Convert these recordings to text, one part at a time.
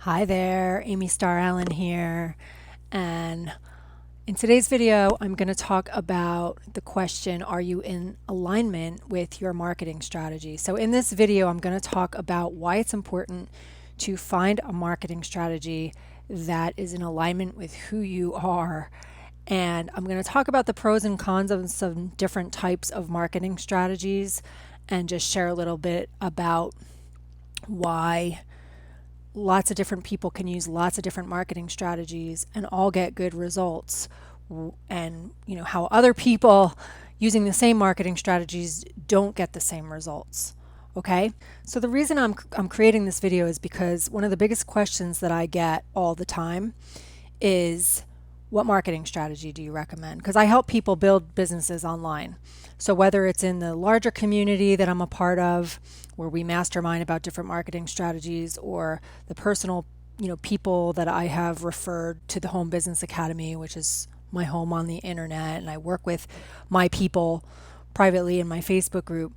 Hi there, Amy Starr Allen here, and in today's video I'm going to talk about the question, are you in alignment with your marketing strategy? So in this video I'm going to talk about why it's important to find a marketing strategy that is in alignment with who you are, and I'm going to talk about the pros and cons of some different types of marketing strategies and just share a little bit about why lots of different people can use lots of different marketing strategies and all get good results, and how other people using the same marketing strategies don't get the same results. Okay, so the reason I'm creating this video is because one of the biggest questions that I get all the time is, what marketing strategy do you recommend? Because I help people build businesses online. So whether it's in the larger community that I'm a part of, where we mastermind about different marketing strategies, or the personal, people that I have referred to the Home Business Academy, which is my home on the internet, and I work with my people privately in my Facebook group.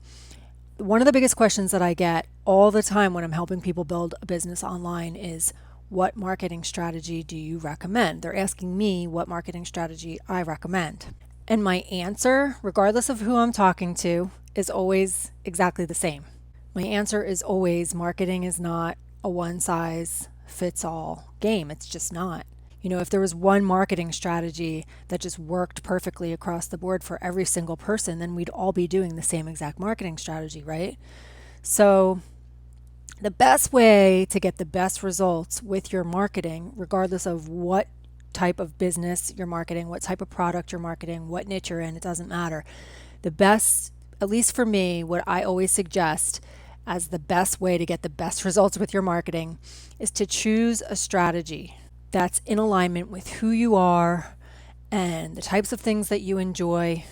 One of the biggest questions that I get all the time when I'm helping people build a business online is, what marketing strategy do you recommend? They're asking me what marketing strategy I recommend. And my answer, regardless of who I'm talking to, is always exactly the same. My answer is always, marketing is not a one-size-fits-all game. It's just not. If there was one marketing strategy that just worked perfectly across the board for every single person, then we'd all be doing the same exact marketing strategy, right? So the best way to get the best results with your marketing, regardless of what type of business you're marketing, what type of product you're marketing, what niche you're in, it doesn't matter. The best, at least for me, what I always suggest as the best way to get the best results with your marketing is to choose a strategy that's in alignment with who you are and the types of things that you enjoy,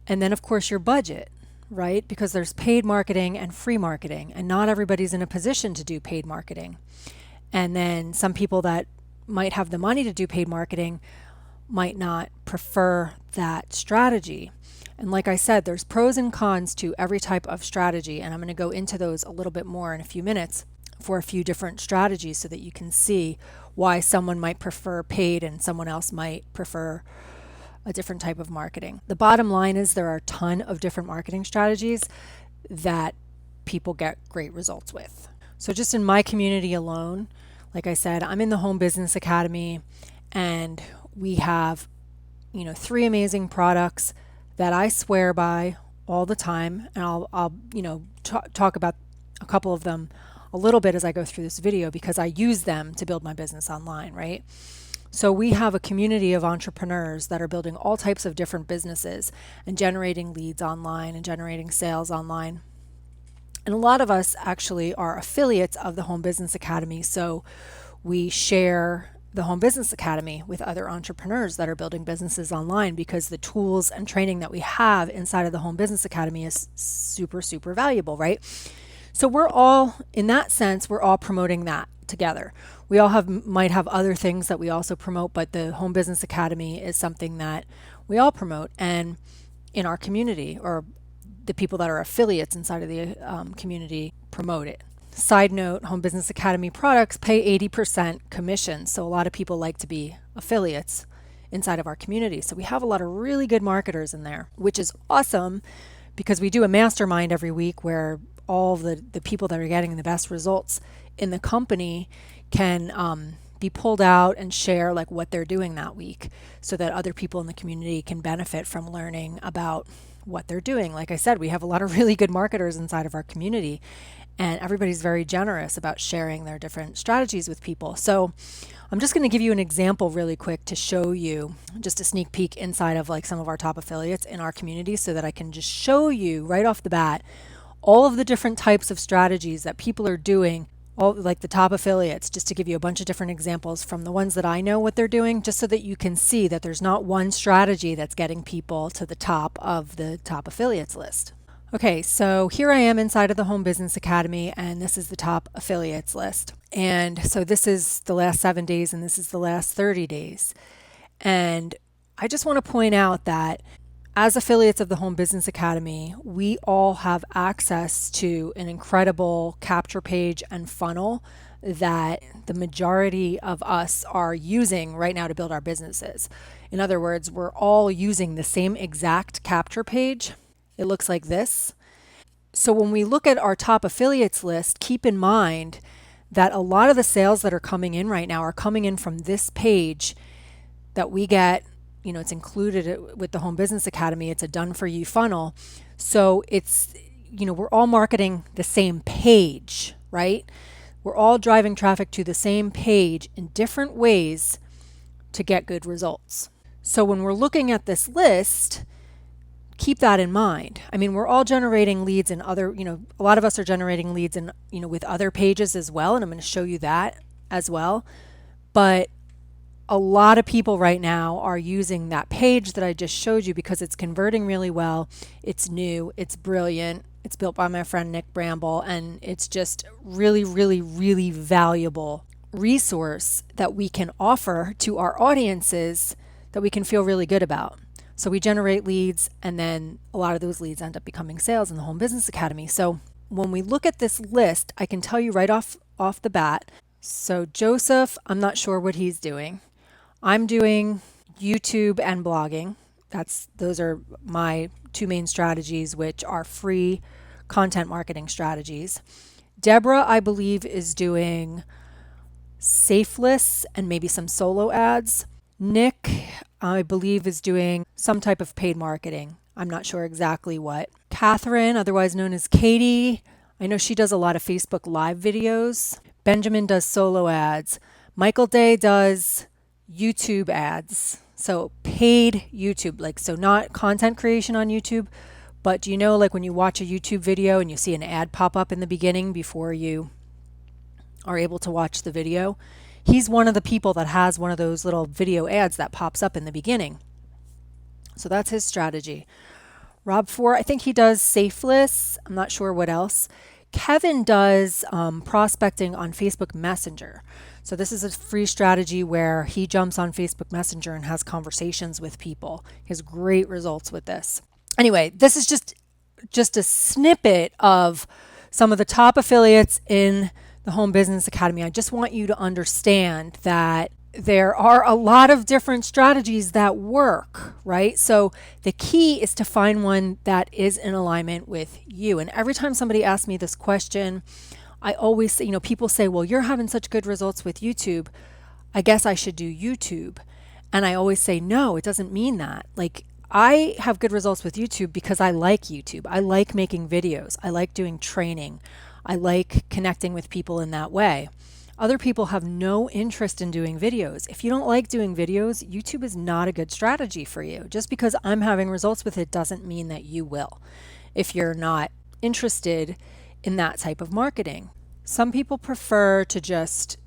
and then of course your budget, right? Because there's paid marketing and free marketing, and not everybody's in a position to do paid marketing. And then some people that might have the money to do paid marketing might not prefer that strategy. And like I said, there's pros and cons to every type of strategy, and I'm going to go into those a little bit more in a few minutes for a few different strategies so that you can see why someone might prefer paid and someone else might prefer a different type of marketing. The bottom line is there are a ton of different marketing strategies that people get great results with. So just in my community alone, like I said, I'm in the Home Business Academy, and we have, 3 amazing products that I swear by all the time, and I'll talk about a couple of them a little bit as I go through this video because I use them to build my business online, right? So we have a community of entrepreneurs that are building all types of different businesses and generating leads online and generating sales online. And a lot of us actually are affiliates of the Home Business Academy, so we share the Home Business Academy with other entrepreneurs that are building businesses online, because the tools and training that we have inside of the Home Business Academy is super, super valuable, right? So we're all, in that sense, we're all promoting that together. We all might have other things that we also promote, but the Home Business Academy is something that we all promote, and in our community, or the people that are affiliates inside of the community, promote it. Side note, Home Business Academy products pay 80% commission, so a lot of people like to be affiliates inside of our community. So we have a lot of really good marketers in there, which is awesome, because we do a mastermind every week where all the people that are getting the best results in the company can be pulled out and share like what they're doing that week, so that other people in the community can benefit from learning about what they're doing. Like I said, we have a lot of really good marketers inside of our community, and everybody's very generous about sharing their different strategies with people. So I'm just going to give you an example really quick to show you just a sneak peek inside of like some of our top affiliates in our community, so that I can just show you right off the bat all of the different types of strategies that people are doing, all like the top affiliates, just to give you a bunch of different examples from the ones that I know what they're doing, just so that you can see that there's not one strategy that's getting people to the top of the top affiliates list. Okay, so here I am inside of the Home Business Academy, and this is the top affiliates list. And so this is the last 7 days, and this is the last 30 days. And I just want to point out that as affiliates of the Home Business Academy, we all have access to an incredible capture page and funnel that the majority of us are using right now to build our businesses. In other words, we're all using the same exact capture page. It looks like this. So when we look at our top affiliates list, keep in mind that a lot of the sales that are coming in right now are coming in from this page that we get. It's included with the Home Business Academy. It's a done for you funnel. So it's, we're all marketing the same page, right? We're all driving traffic to the same page in different ways to get good results. So when we're looking at this list, keep that in mind. I mean, we're all generating leads in other, a lot of us are generating leads in, with other pages as well. And I'm going to show you that as well. But a lot of people right now are using that page that I just showed you because it's converting really well. It's new, it's brilliant. It's built by my friend Nick Bramble, and it's just really, really, really valuable resource that we can offer to our audiences that we can feel really good about. So we generate leads, and then a lot of those leads end up becoming sales in the Home Business Academy. So when we look at this list, I can tell you right off the bat. So Joseph, I'm not sure what he's doing. I'm doing YouTube and blogging. Those are my two main strategies, which are free content marketing strategies. Deborah, I believe, is doing Safeless and maybe some solo ads. Nick, I believe, is doing some type of paid marketing. I'm not sure exactly what. Catherine, otherwise known as Katie, I know she does a lot of Facebook Live videos. Benjamin does solo ads. Michael Day does YouTube ads. So paid YouTube, so not content creation on YouTube, but do you know, when you watch a YouTube video and you see an ad pop up in the beginning before you are able to watch the video? He's one of the people that has one of those little video ads that pops up in the beginning. So that's his strategy. Rob Four, I think he does Safeless. I'm not sure what else. Kevin does prospecting on Facebook Messenger. So this is a free strategy where he jumps on Facebook Messenger and has conversations with people. He has great results with this. Anyway, this is just a snippet of some of the top affiliates in the Home Business Academy. I just want you to understand that there are a lot of different strategies that work, right? So the key is to find one that is in alignment with you. And every time somebody asks me this question, I always say, people say, well, you're having such good results with YouTube, I guess I should do YouTube. And I always say, no, it doesn't mean that. I have good results with YouTube because I like YouTube. I like making videos. I like doing training. I like connecting with people in that way. Other people have no interest in doing videos. If you don't like doing videos, YouTube is not a good strategy for you. Just because I'm having results with it doesn't mean that you will, if you're not interested in that type of marketing. Some people prefer to just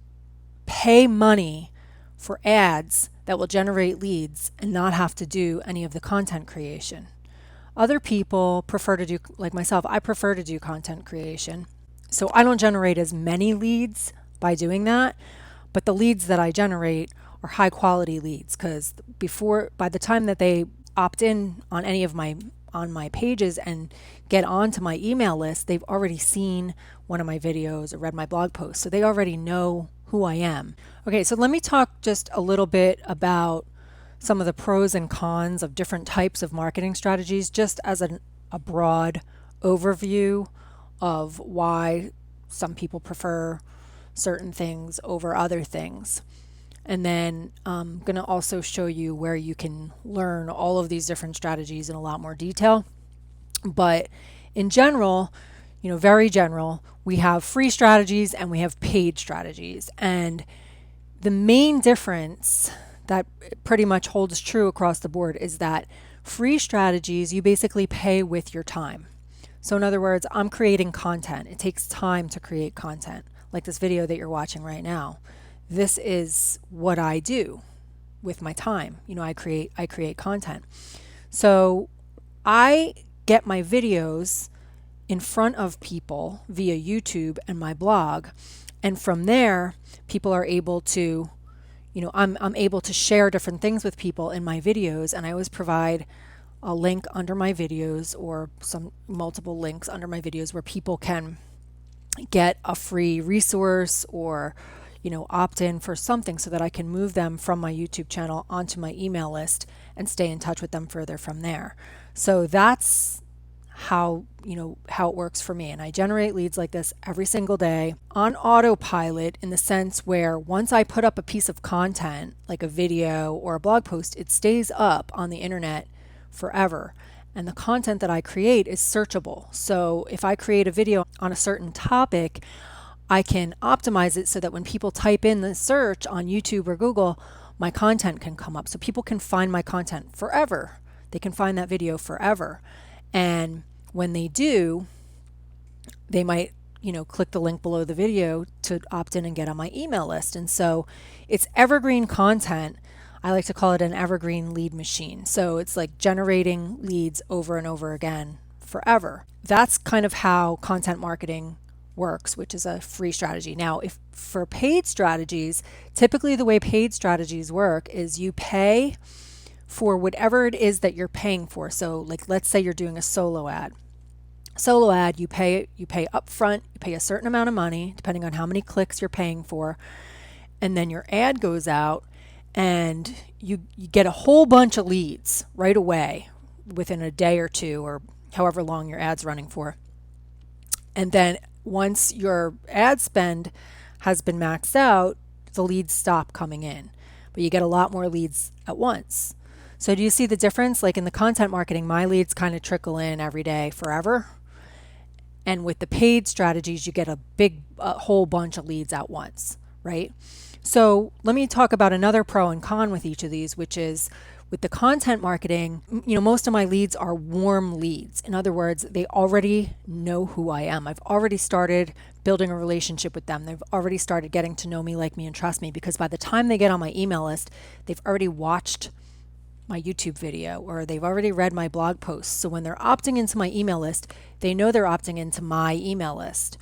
pay money for ads that will generate leads and not have to do any of the content creation. Other people prefer to do, like myself, I prefer to do content creation. So I don't generate as many leads by doing that, but the leads that I generate are high quality leads, because by the time that they opt in on any of my pages and get onto my email list, they've already seen one of my videos or read my blog post, so they already know who I am. Okay, so let me talk just a little bit about some of the pros and cons of different types of marketing strategies, just as a broad overview of why some people prefer certain things over other things. And then I'm going to also show you where you can learn all of these different strategies in a lot more detail. But in general, very general, we have free strategies and we have paid strategies. And the main difference that pretty much holds true across the board is that free strategies, you basically pay with your time. So in other words, I'm creating content. It takes time to create content, like this video that you're watching right now. This is what I do with my time. I create content. So I get my videos in front of people via YouTube and my blog. And from there, people are able to, I'm able to share different things with people in my videos. And I always provide a link under my videos, or some multiple links under my videos, where people can get a free resource or opt in for something so that I can move them from my YouTube channel onto my email list and stay in touch with them further from there. So that's how it works for me. And I generate leads like this every single day on autopilot, in the sense where once I put up a piece of content, like a video or a blog post, it stays up on the internet forever. And the content that I create is searchable. So if I create a video on a certain topic, I can optimize it so that when people type in the search on YouTube or Google, my content can come up. So people can find my content forever. They can find that video forever. And when they do, they might, click the link below the video to opt in and get on my email list. And so it's evergreen content. I like to call it an evergreen lead machine. So it's like generating leads over and over again forever. That's kind of how content marketing works, which is a free strategy. Now, if for paid strategies, typically the way paid strategies work is you pay for whatever it is that you're paying for. So like, let's say you're doing a solo ad. Solo ad, you pay upfront, you pay a certain amount of money depending on how many clicks you're paying for. And then your ad goes out and you get a whole bunch of leads right away within a day or two, or however long your ad's running for. And then once your ad spend has been maxed out, the leads stop coming in, but you get a lot more leads at once. So do you see the difference? Like in the content marketing, my leads kind of trickle in every day forever. And with the paid strategies, you get a whole bunch of leads at once, right? So let me talk about another pro and con with each of these, which is with the content marketing, most of my leads are warm leads. In other words, they already know who I am. I've already started building a relationship with them. They've already started getting to know me, like me, and trust me, because by the time they get on my email list, they've already watched my YouTube video or they've already read my blog posts. So when they're opting into my email list, they know they're opting into my email list.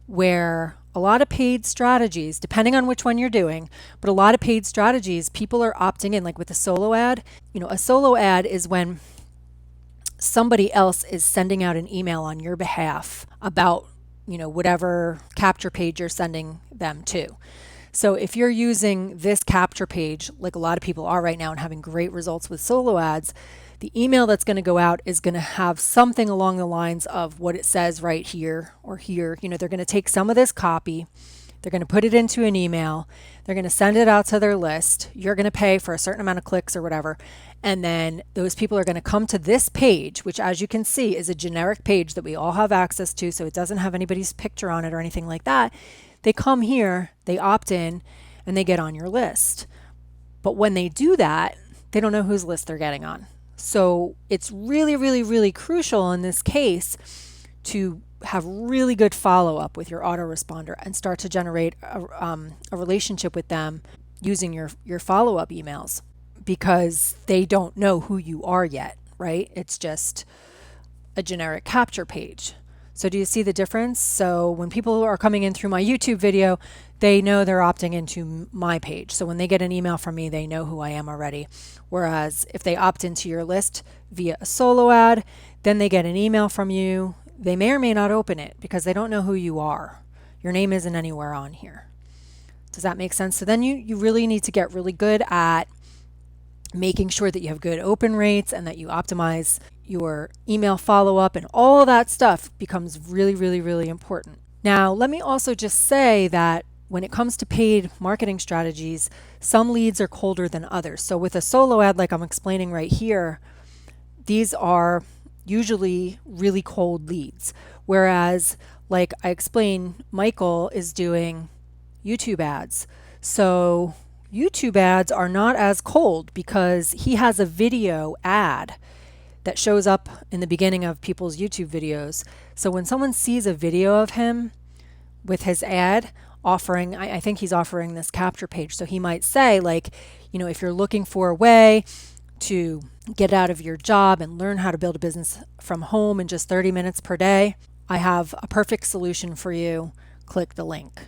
Where a lot of paid strategies, depending on which one you're doing, but a lot of paid strategies, people are opting in, like with a solo ad. A solo ad is when somebody else is sending out an email on your behalf about, whatever capture page you're sending them to. So if you're using this capture page, like a lot of people are right now and having great results with solo ads, the email that's going to go out is going to have something along the lines of what it says right here or here. They're going to take some of this copy, they're going to put it into an email, they're going to send it out to their list. You're going to pay for a certain amount of clicks or whatever. And then those people are going to come to this page, which, as you can see, is a generic page that we all have access to. So it doesn't have anybody's picture on it or anything like that. They come here, they opt in, and they get on your list. But when they do that, they don't know whose list they're getting on. So it's really, really, really crucial in this case to have really good follow-up with your autoresponder and start to generate a relationship with them using your follow-up emails, because they don't know who you are yet, right? It's just a generic capture page. So do you see the difference? So when people are coming in through my YouTube video, they know they're opting into my page. So when they get an email from me, they know who I am already. Whereas if they opt into your list via a solo ad, then they get an email from you. They may or may not open it because they don't know who you are. Your name isn't anywhere on here. Does that make sense? So then you really need to get really good at making sure that you have good open rates and that you optimize your email follow-up, and all of that stuff becomes really, really, really important. Now, let me also just say that when it comes to paid marketing strategies, some leads are colder than others. So with a solo ad, like I'm explaining right here, these are usually really cold leads. Whereas, like I explained, Michael is doing YouTube ads. So YouTube ads are not as cold because he has a video ad that shows up in the beginning of people's YouTube videos. So when someone sees a video of him with his ad offering, I think he's offering this capture page. So he might say, like, if you're looking for a way to get out of your job and learn how to build a business from home in just 30 minutes per day, I have a perfect solution for you. Click the link,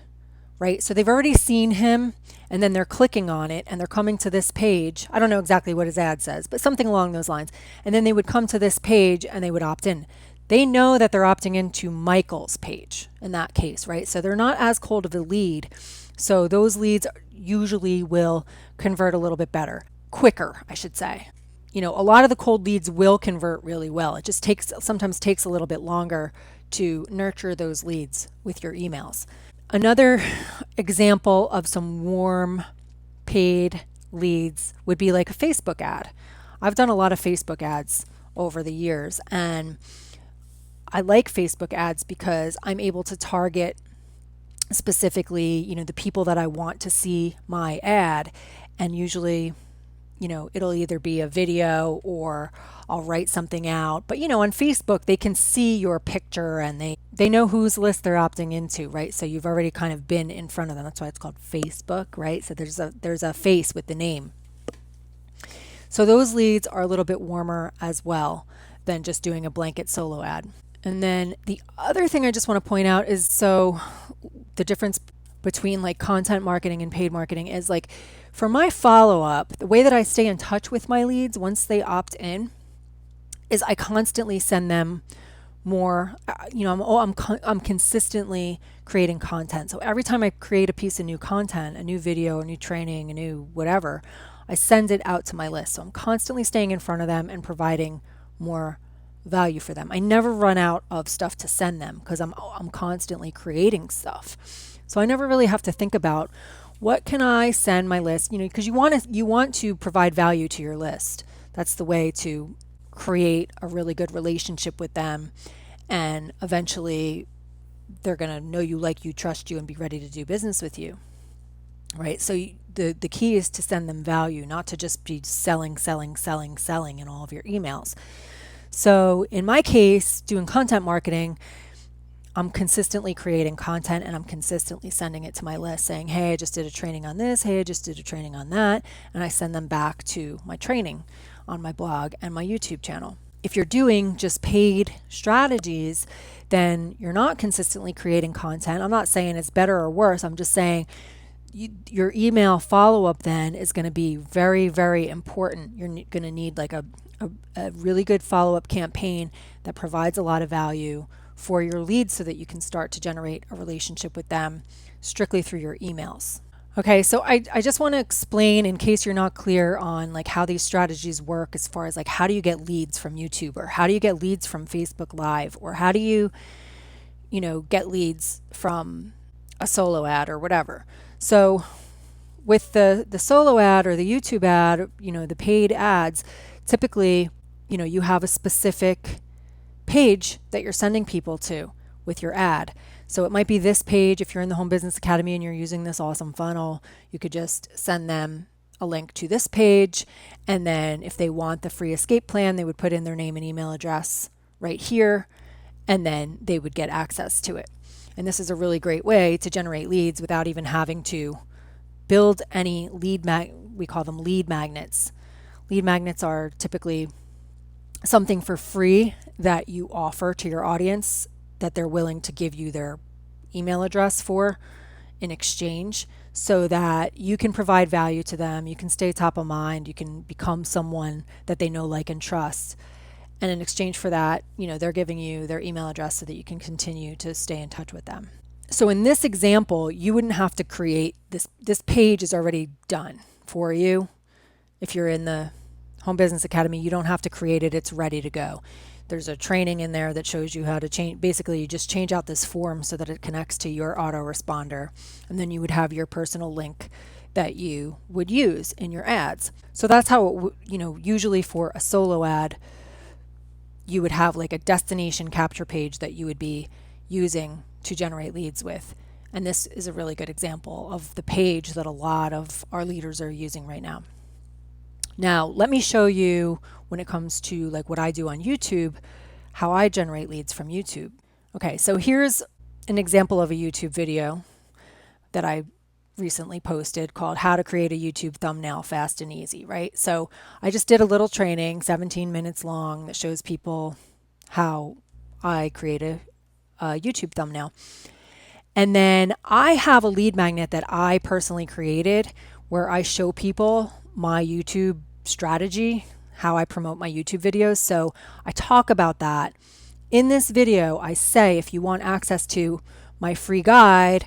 right? So they've already seen him, and then they're clicking on it and they're coming to this page. I don't know exactly what his ad says, but something along those lines. And then they would come to this page and they would opt in. they know that they're opting into Michael's page in that case, right? So they're not as cold of a lead. So those leads usually will convert a little bit better, quicker, I should say. You know, a lot of the cold leads will convert really well. It just sometimes takes a little bit longer to nurture those leads with your emails. Another example of some warm paid leads would be like a Facebook ad. I've done a lot of Facebook ads over the years, and I like Facebook ads because I'm able to target specifically, you know, the people that I want to see my ad. And usually, you know, it'll either be a video or I'll write something out. But, you know, on Facebook, they can see your picture and they know whose list they're opting into, right? So you've already kind of been in front of them. That's why it's called Facebook, right? So there's a face with the name. So those leads are a little bit warmer as well than just doing a blanket solo ad. And then the other thing I just want to point out is, so the difference between like content marketing and paid marketing is like, for my follow-up, the way that I stay in touch with my leads once they opt in is I constantly send them more, you know, I'm consistently creating content. So every time I create a piece of new content, a new video, a new training, a new whatever, I send it out to my list. So I'm constantly staying in front of them and providing more value for them. I never run out of stuff to send them because I'm constantly creating stuff. So I never really have to think about what can I send my list, you know, because you want to provide value to your list. That's the way to create a really good relationship with them, and eventually they're going to know you, like you, trust you, and be ready to do business with you. Right? So the key is to send them value, not to just be selling in all of your emails. So in my case, doing content marketing, I'm consistently creating content and I'm consistently sending it to my list saying, hey, I just did a training on this. Hey, I just did a training on that. And I send them back to my training on my blog and my YouTube channel. If you're doing just paid strategies, then you're not consistently creating content. I'm not saying it's better or worse. I'm just saying your email follow-up then is going to be very, very important. You're going to need like a really good follow-up campaign that provides a lot of value for your leads so that you can start to generate a relationship with them strictly through your emails. Okay, so I just want to explain, in case you're not clear on like how these strategies work, as far as like how do you get leads from YouTube, or how do you get leads from Facebook Live, or how do you get leads from a solo ad or whatever. So with the solo ad or the YouTube ad, the paid ads, typically, you have a specific page that you're sending people to with your ad. So it might be this page. If you're in the Home Business Academy and you're using this awesome funnel, you could just send them a link to this page. And then if they want the free escape plan, they would put in their name and email address right here, and then they would get access to it. And this is a really great way to generate leads without even having to build any we call them lead magnets. Lead magnets are typically something for free that you offer to your audience that they're willing to give you their email address for in exchange, so that you can provide value to them, you can stay top of mind, you can become someone that they know, like, and trust. And in exchange for that, they're giving you their email address so that you can continue to stay in touch with them. So in this example, you wouldn't have to create this page is already done for you. If you're in the Home Business Academy, you don't have to create it, it's ready to go. There's a training in there that shows you how to change. Basically, you just change out this form so that it connects to your autoresponder, and then you would have your personal link that you would use in your ads. So that's how, usually for a solo ad, you would have like a destination capture page that you would be using to generate leads with. And this is a really good example of the page that a lot of our leaders are using right now. Now, let me show you, when it comes to like what I do on YouTube, how I generate leads from YouTube. Okay, so here's an example of a YouTube video that I recently posted called How to Create a YouTube Thumbnail Fast and Easy, right? So I just did a little training, 17 minutes long, that shows people how I create a YouTube thumbnail. And then I have a lead magnet that I personally created where I show people my YouTube strategy, how I promote my YouTube videos. So I talk about that In this video, I say if you want access to my free guide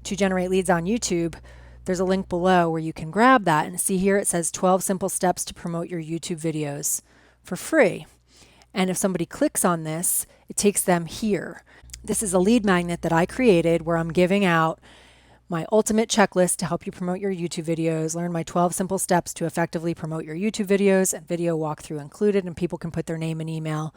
to generate leads on YouTube, there's a link below where you can grab that, and see here it says 12 simple steps to promote your YouTube videos for free. And if somebody clicks on this, it takes them here. This is a lead magnet that I created where I'm giving out my ultimate checklist to help you promote your YouTube videos, learn my 12 simple steps to effectively promote your YouTube videos, and video walkthrough included, and people can put their name and email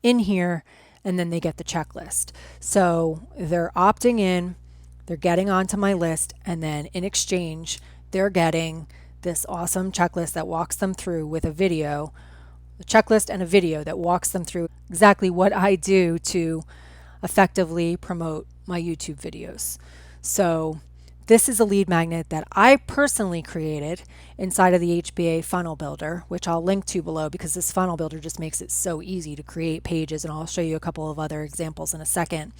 in here, and then they get the checklist. So they're opting in, they're getting onto my list, and then in exchange, they're getting this awesome checklist that walks them through with a video, a checklist and a video that walks them through exactly what I do to effectively promote my YouTube videos. So this is a lead magnet that I personally created inside of the HBA funnel builder, which I'll link to below because this funnel builder just makes it so easy to create pages, and I'll show you a couple of other examples in a second.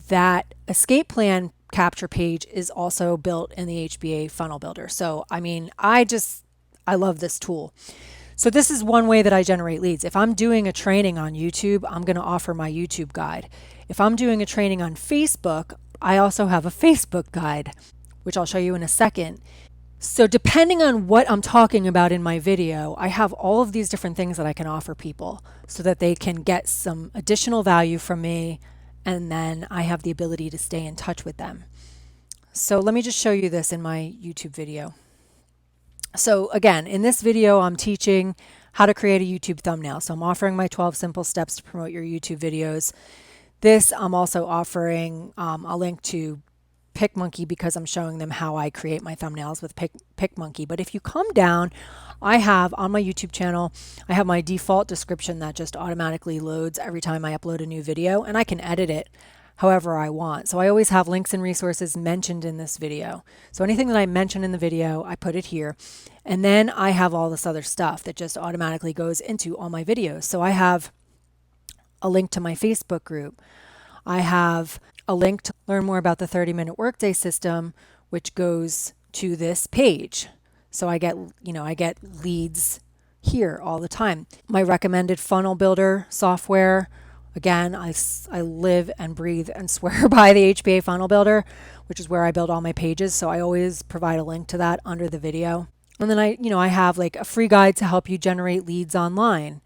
That escape plan capture page is also built in the HBA funnel builder. So, I mean, I love this tool. So this is one way that I generate leads. If I'm doing a training on YouTube, I'm going to offer my YouTube guide. If I'm doing a training on Facebook, I also have a Facebook guide, which I'll show you in a second. So depending on what I'm talking about in my video, I have all of these different things that I can offer people so that they can get some additional value from me, and then I have the ability to stay in touch with them. So let me just show you this in my YouTube video. So again, in this video, I'm teaching how to create a YouTube thumbnail. So I'm offering my 12 simple steps to promote your YouTube videos. This I'm also offering a link to PicMonkey because I'm showing them how I create my thumbnails with PicMonkey. But if you come down, I have on my YouTube channel, I have my default description that just automatically loads every time I upload a new video, and I can edit it however I want. So I always have links and resources mentioned in this video. So anything that I mention in the video, I put it here. And then I have all this other stuff that just automatically goes into all my videos. So I have a link to my Facebook group. I have a link to learn more about the 30-minute workday system, which goes to this page. So I get leads here all the time. My recommended funnel builder software. Again, I live and breathe and swear by the HBA funnel builder, which is where I build all my pages. So I always provide a link to that under the video. And then I have like a free guide to help you generate leads online.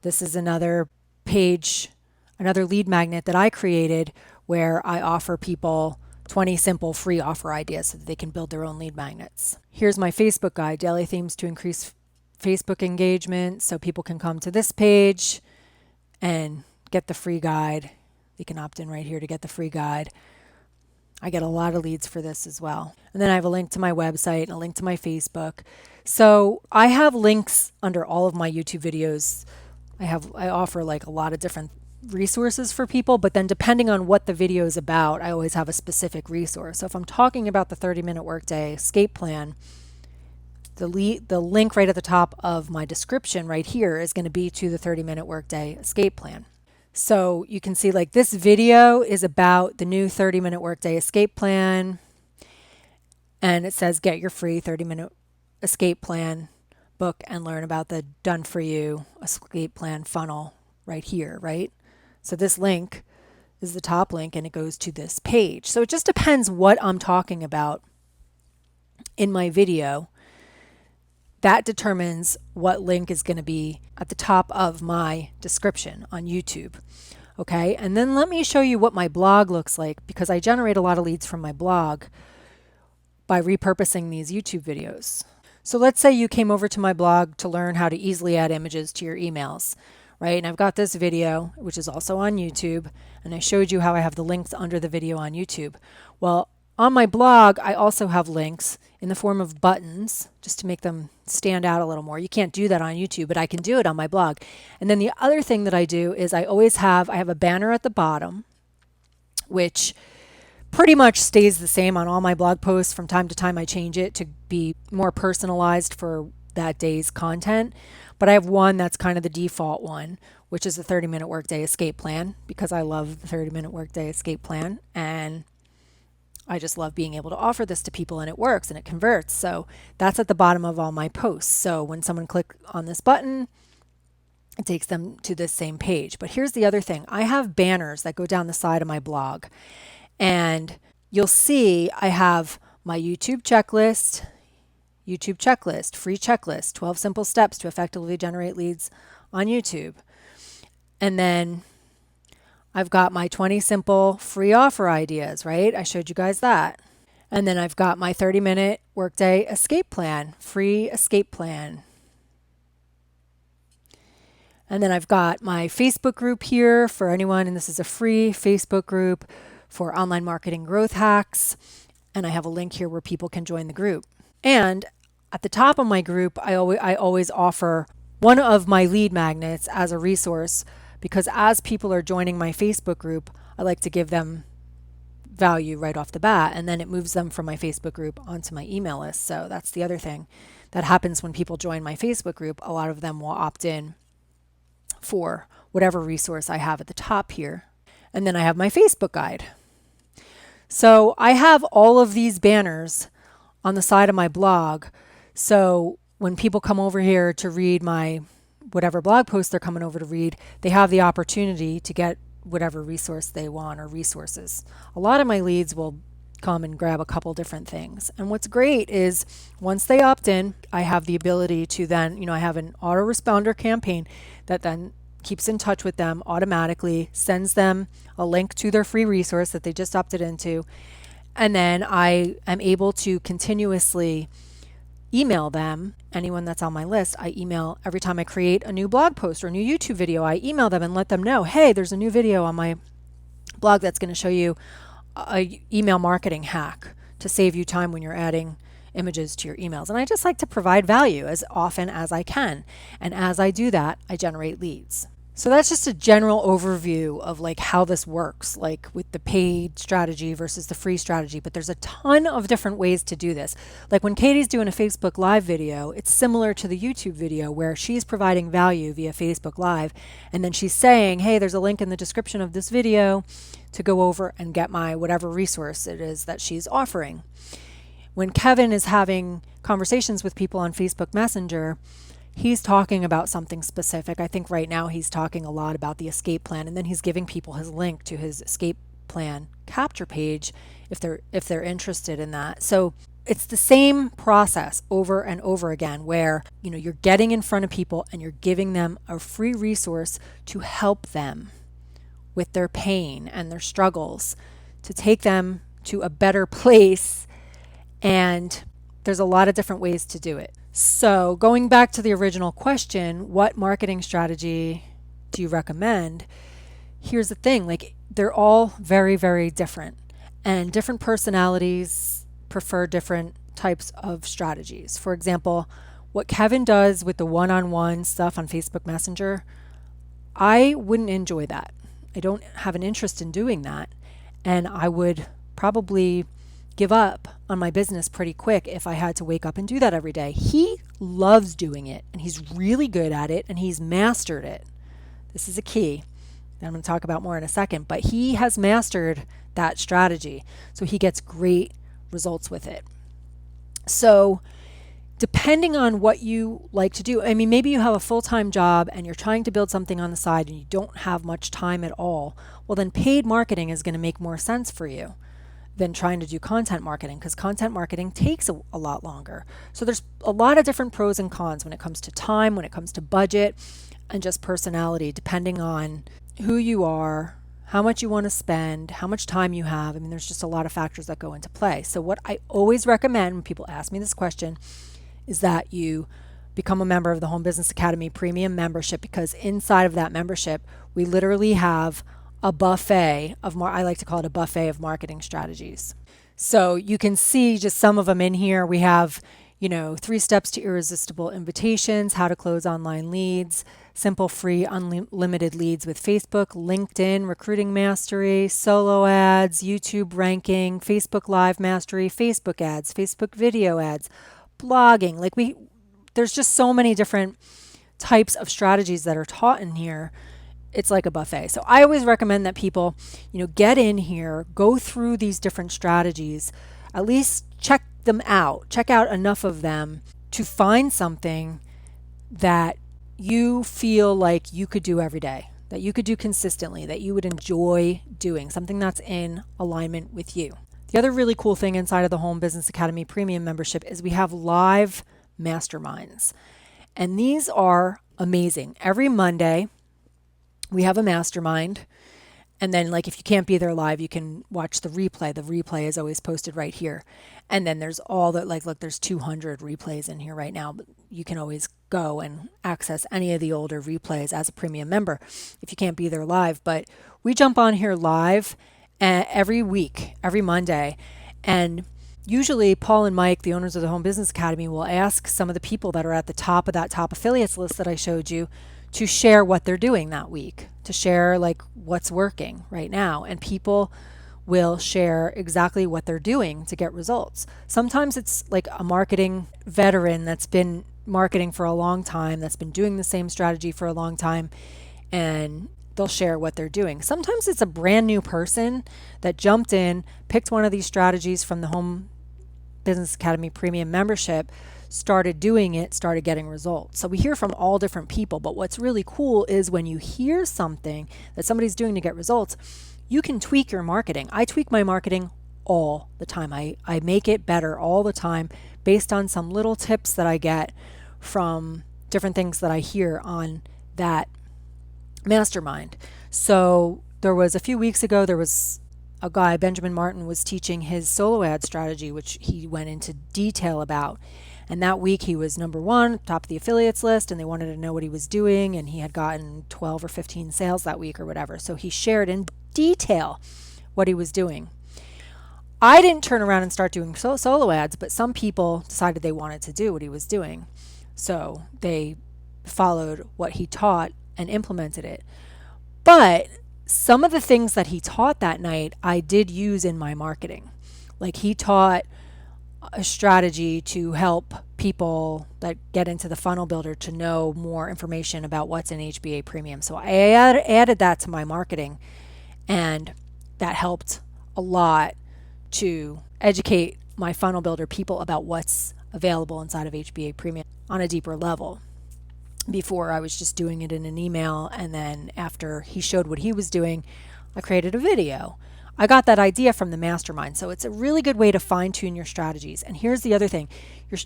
This is another page, another lead magnet that I created where I offer people 20 simple free offer ideas so that they can build their own lead magnets. Here's my Facebook guide, daily themes to increase Facebook engagement. So people can come to this page and get the free guide. You can opt in right here to get the free guide. I get a lot of leads for this as well. And then I have a link to my website and a link to my Facebook. So I have links under all of my YouTube videos. I offer like a lot of different resources for people, but then depending on what the video is about, I always have a specific resource. So if I'm talking about the 30-minute workday escape plan, the link right at the top of my description right here is going to be to the 30-minute workday escape plan. So you can see like this video is about the new 30-minute workday escape plan, and it says get your free 30-minute escape plan book and learn about the done for you escape plan funnel right here, right? So this link is the top link and it goes to this page. So it just depends what I'm talking about in my video. That determines what link is going to be at the top of my description on YouTube. Okay, and then let me show you what my blog looks like, because I generate a lot of leads from my blog by repurposing these YouTube videos. So let's say you came over to my blog to learn how to easily add images to your emails, right? And I've got this video, which is also on YouTube, and I showed you how I have the links under the video on YouTube. Well, on my blog, I also have links in the form of buttons, just to make them stand out a little more. You can't do that on YouTube, but I can do it on my blog. And then the other thing that I do is I have a banner at the bottom, which pretty much stays the same on all my blog posts. From time to time, I change it to be more personalized for that day's content. But I have one that's kind of the default one, which is the 30-minute workday escape plan, because I love the 30-minute workday escape plan. And I just love being able to offer this to people, and it works and it converts. So that's at the bottom of all my posts. So when someone clicks on this button, it takes them to this same page. But here's the other thing. I have banners that go down the side of my blog, and you'll see I have my YouTube checklist, free checklist, 12 simple steps to effectively generate leads on YouTube. And then I've got my 20 simple free offer ideas, right? I showed you guys that. And then I've got my 30-minute workday escape plan, free escape plan. And then I've got my Facebook group here for anyone, and this is a free Facebook group for online marketing growth hacks. And I have a link here where people can join the group. And at the top of my group, I always offer one of my lead magnets as a resource, because as people are joining my Facebook group, I like to give them value right off the bat, and then it moves them from my Facebook group onto my email list. So that's the other thing that happens when people join my Facebook group. A lot of them will opt in for whatever resource I have at the top here. And then I have my Facebook guide. So I have all of these banners on the side of my blog. So when people come over here to read my whatever blog post they're coming over to read, they have the opportunity to get whatever resource they want or resources. A lot of my leads will come and grab a couple different things. And what's great is once they opt in, I have the ability to then, I have an autoresponder campaign that then keeps in touch with them automatically, sends them a link to their free resource that they just opted into. And then I am able to continuously email them, anyone that's on my list. I email every time I create a new blog post or a new YouTube video. I email them and let them know, hey, there's a new video on my blog that's going to show you a email marketing hack to save you time when you're adding images to your emails. And I just like to provide value as often as I can. And as I do that, I generate leads. So that's just a general overview of like how this works, like with the paid strategy versus the free strategy. But there's a ton of different ways to do this. Like when Katie's doing a Facebook Live video, it's similar to the YouTube video where she's providing value via Facebook Live. And then she's saying, hey, there's a link in the description of this video to go over and get my whatever resource it is that she's offering. When Kevin is having conversations with people on Facebook Messenger, he's talking about something specific. I think right now he's talking a lot about the escape plan, and then he's giving people his link to his escape plan capture page if they're interested in that. So it's the same process over and over again where, you're getting in front of people and you're giving them a free resource to help them with their pain and their struggles, to take them to a better place. And there's a lot of different ways to do it. So going back to the original question, what marketing strategy do you recommend? Here's the thing, like they're all very, very different, and different personalities prefer different types of strategies. For example, what Kevin does with the one-on-one stuff on Facebook Messenger, I wouldn't enjoy that. I don't have an interest in doing that, and I would probably give up on my business pretty quick if I had to wake up and do that every day. He loves doing it, and he's really good at it, and he's mastered it. This is a key that I'm going to talk about more in a second, but he has mastered that strategy, so he gets great results with it. So depending on what you like to do, maybe you have a full-time job and you're trying to build something on the side and you don't have much time at all, well then paid marketing is going to make more sense for you than trying to do content marketing, because content marketing takes a lot longer. So there's a lot of different pros and cons when it comes to time, when it comes to budget, and just personality, depending on who you are, how much you want to spend, how much time you have. There's just a lot of factors that go into play. So what I always recommend when people ask me this question is that you become a member of the Home Business Academy Premium membership, because inside of that membership, we literally have a buffet of I like to call it a buffet of marketing strategies. So you can see just some of them in here. We have, 3 steps to irresistible invitations, how to close online leads, simple free unlimited leads with Facebook, LinkedIn, recruiting mastery, solo ads, YouTube ranking, Facebook Live mastery, Facebook ads, Facebook video ads, blogging. There's just so many different types of strategies that are taught in here. It's like a buffet. So I always recommend that people, get in here, go through these different strategies, at least check them out, check out enough of them to find something that you feel like you could do every day, that you could do consistently, that you would enjoy doing, something that's in alignment with you. The other really cool thing inside of the Home Business Academy Premium membership is we have live masterminds. And these are amazing. Every Monday, we have a mastermind. And then, like, if you can't be there live, you can watch the replay. The replay is always posted right here. And then there's all the, like, look, there's 200 replays in here right now. But you can always go and access any of the older replays as a premium member if you can't be there live. But we jump on here live every week, every Monday. And usually Paul and Mike, the owners of the Home Business Academy, will ask some of the people that are at the top of that top affiliates list that I showed you to share what they're doing that week, to share like what's working right now. And people will share exactly what they're doing to get results. Sometimes it's like a marketing veteran that's been marketing for a long time, that's been doing the same strategy for a long time, and they'll share what they're doing. Sometimes it's a brand new person that jumped in, picked one of these strategies from the Home Business Academy Premium membership, started doing it, started getting results. So we hear from all different people, but what's really cool is when you hear something that somebody's doing to get results, you can tweak your marketing. I tweak my marketing all the time. I make it better all the time based on some little tips that I get from different things that I hear on that mastermind. So there was a few weeks ago, there was a guy, Benjamin Martin, was teaching his solo ad strategy, which he went into detail about. And that week he was number one, top of the affiliates list, and they wanted to know what he was doing. And he had gotten 12 or 15 sales that week or whatever. So he shared in detail what he was doing. I didn't turn around and start doing solo ads, but some people decided they wanted to do what he was doing. So they followed what he taught and implemented it. But some of the things that he taught that night, I did use in my marketing. Like he taught a strategy to help people that get into the funnel builder to know more information about what's in HBA Premium. So I added that to my marketing, and that helped a lot to educate my funnel builder people about what's available inside of HBA Premium on a deeper level. Before, I was just doing it in an email, and then after he showed what he was doing, I created a video. I got that idea from the mastermind. So it's a really good way to fine tune your strategies. And here's the other thing.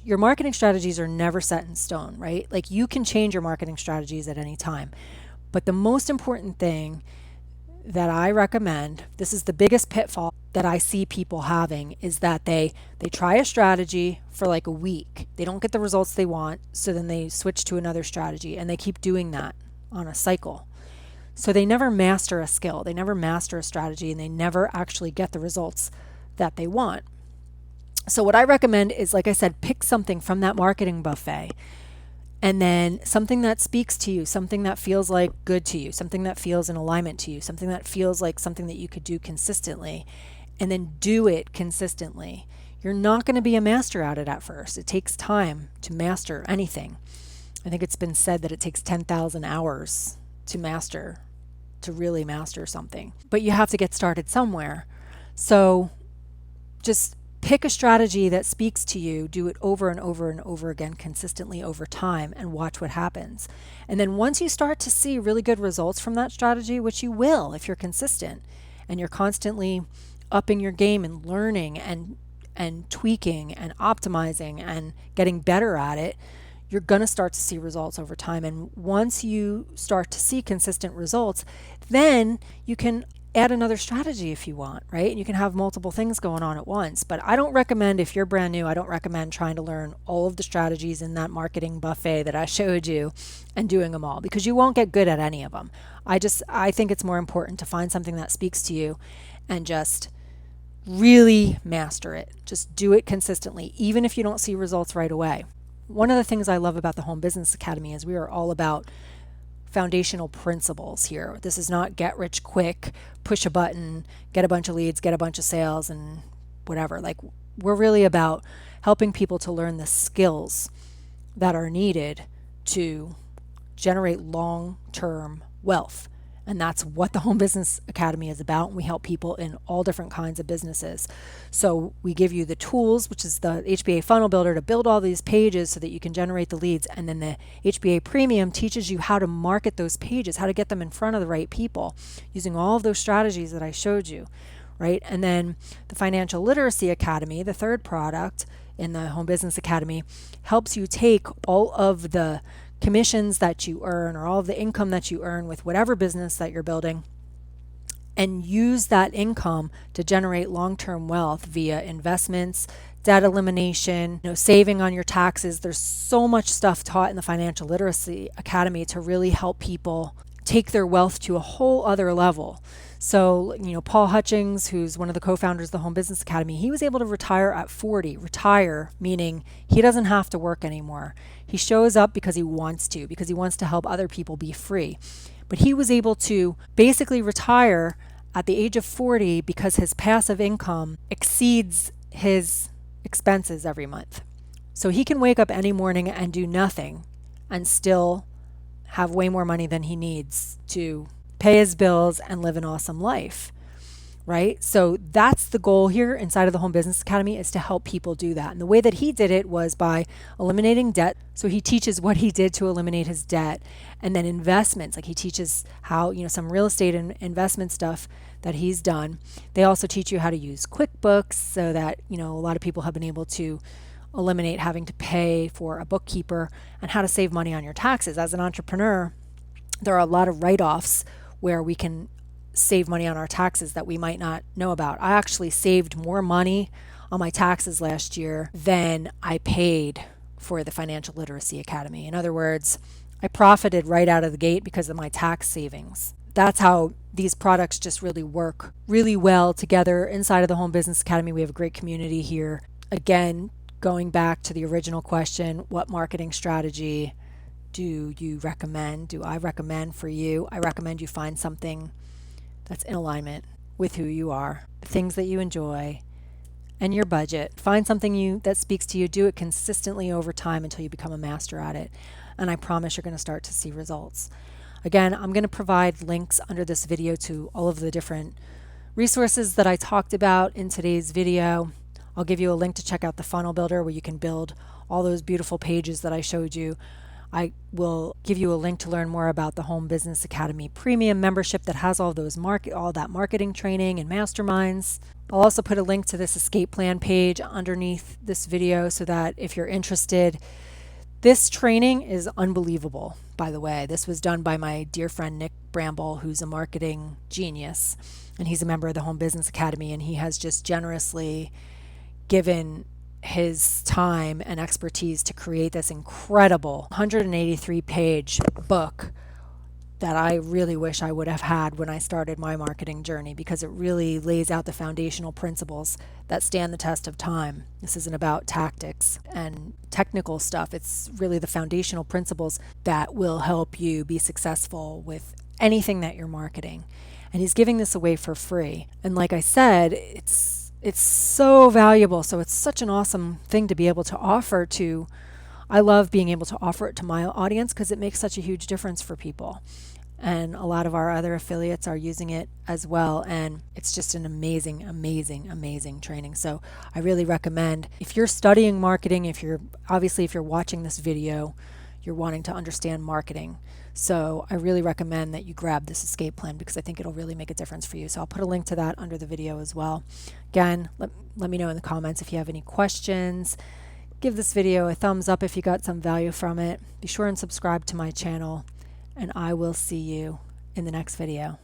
Your marketing strategies are never set in stone, right? Like you can change your marketing strategies at any time. But the most important thing that I recommend, this is the biggest pitfall that I see people having, is that they try a strategy for like a week. They don't get the results they want. So then they switch to another strategy, and they keep doing that on a cycle. So they never master a skill, they never master a strategy, and they never actually get the results that they want. So what I recommend is, like I said, pick something from that marketing buffet, and then something that speaks to you, something that feels like good to you, something that feels in alignment to you, something that feels like something that you could do consistently, and then do it consistently. You're not going to be a master at it at first. It takes time to master anything. I think it's been said that it takes 10,000 hours to really master something. But you have to get started somewhere. So just pick a strategy that speaks to you, do it over and over and over again consistently over time, and watch what happens. And then once you start to see really good results from that strategy, which you will if you're consistent and you're constantly upping your game and learning and tweaking and optimizing and getting better at it, you're going to start to see results over time. And once you start to see consistent results, then you can add another strategy if you want, right? And you can have multiple things going on at once. But I don't recommend, if you're brand new, I don't recommend trying to learn all of the strategies in that marketing buffet that I showed you and doing them all, because you won't get good at any of them. I think it's more important to find something that speaks to you and just really master it. Just do it consistently, even if you don't see results right away. One of the things I love about the Home Business Academy is we are all about foundational principles here. This is not get rich quick, push a button, get a bunch of leads, get a bunch of sales, and whatever. Like, we're really about helping people to learn the skills that are needed to generate long-term wealth. And that's what the Home Business Academy is about. We help people in all different kinds of businesses. So we give you the tools, which is the HBA funnel builder, to build all these pages so that you can generate the leads. And then the HBA Premium teaches you how to market those pages, how to get them in front of the right people using all of those strategies that I showed you, right? And then the Financial Literacy Academy, the third product in the Home Business Academy, helps you take all of the commissions that you earn or all of the income that you earn with whatever business that you're building and use that income to generate long-term wealth via investments, debt elimination, saving on your taxes. There's so much stuff taught in the Financial Literacy Academy to really help people take their wealth to a whole other level. So, Paul Hutchings, who's one of the co-founders of the Home Business Academy, he was able to retire at 40. Retire meaning he doesn't have to work anymore. He shows up because he wants to help other people be free. But he was able to basically retire at the age of 40 because his passive income exceeds his expenses every month. So he can wake up any morning and do nothing and still have way more money than he needs to pay his bills and live an awesome life, right? So that's the goal here inside of the Home Business Academy, is to help people do that. And the way that he did it was by eliminating debt. So he teaches what he did to eliminate his debt. And then investments, like he teaches how, some real estate and investment stuff that he's done. They also teach you how to use QuickBooks so that, a lot of people have been able to eliminate having to pay for a bookkeeper, and how to save money on your taxes. As an entrepreneur, there are a lot of write-offs where we can save money on our taxes that we might not know about. I actually saved more money on my taxes last year than I paid for the Financial Literacy Academy. In other words, I profited right out of the gate because of my tax savings. That's how these products just really work really well together inside of the Home Business Academy. We have a great community here. Again, going back to the original question, what marketing strategy do you recommend? Do I recommend for you? I recommend you find something that's in alignment with who you are, the things that you enjoy, and your budget. Find something that speaks to you. Do it consistently over time until you become a master at it. And I promise you're going to start to see results. Again, I'm going to provide links under this video to all of the different resources that I talked about in today's video. I'll give you a link to check out the funnel builder where you can build all those beautiful pages that I showed you. I will give you a link to learn more about the Home Business Academy Premium membership that has all that marketing training and masterminds. I'll also put a link to this escape plan page underneath this video so that if you're interested. This training is unbelievable, by the way. This was done by my dear friend Nick Bramble, who's a marketing genius, and he's a member of the Home Business Academy, and he has just generously given his time and expertise to create this incredible 183-page book that I really wish I would have had when I started my marketing journey, because it really lays out the foundational principles that stand the test of time. This isn't about tactics and technical stuff. It's really the foundational principles that will help you be successful with anything that you're marketing. And he's giving this away for free. And like I said, it's so valuable. So it's such an awesome thing to be able to offer to. I love being able to offer it to my audience because it makes such a huge difference for people. And a lot of our other affiliates are using it as well. And it's just an amazing, amazing, amazing training. So I really recommend, if you're studying marketing, if you're watching this video, you're wanting to understand marketing. So I really recommend that you grab this escape plan because I think it'll really make a difference for you. So I'll put a link to that under the video as well. Again, let me know in the comments if you have any questions. Give this video a thumbs up if you got some value from it. Be sure and subscribe to my channel, and I will see you in the next video.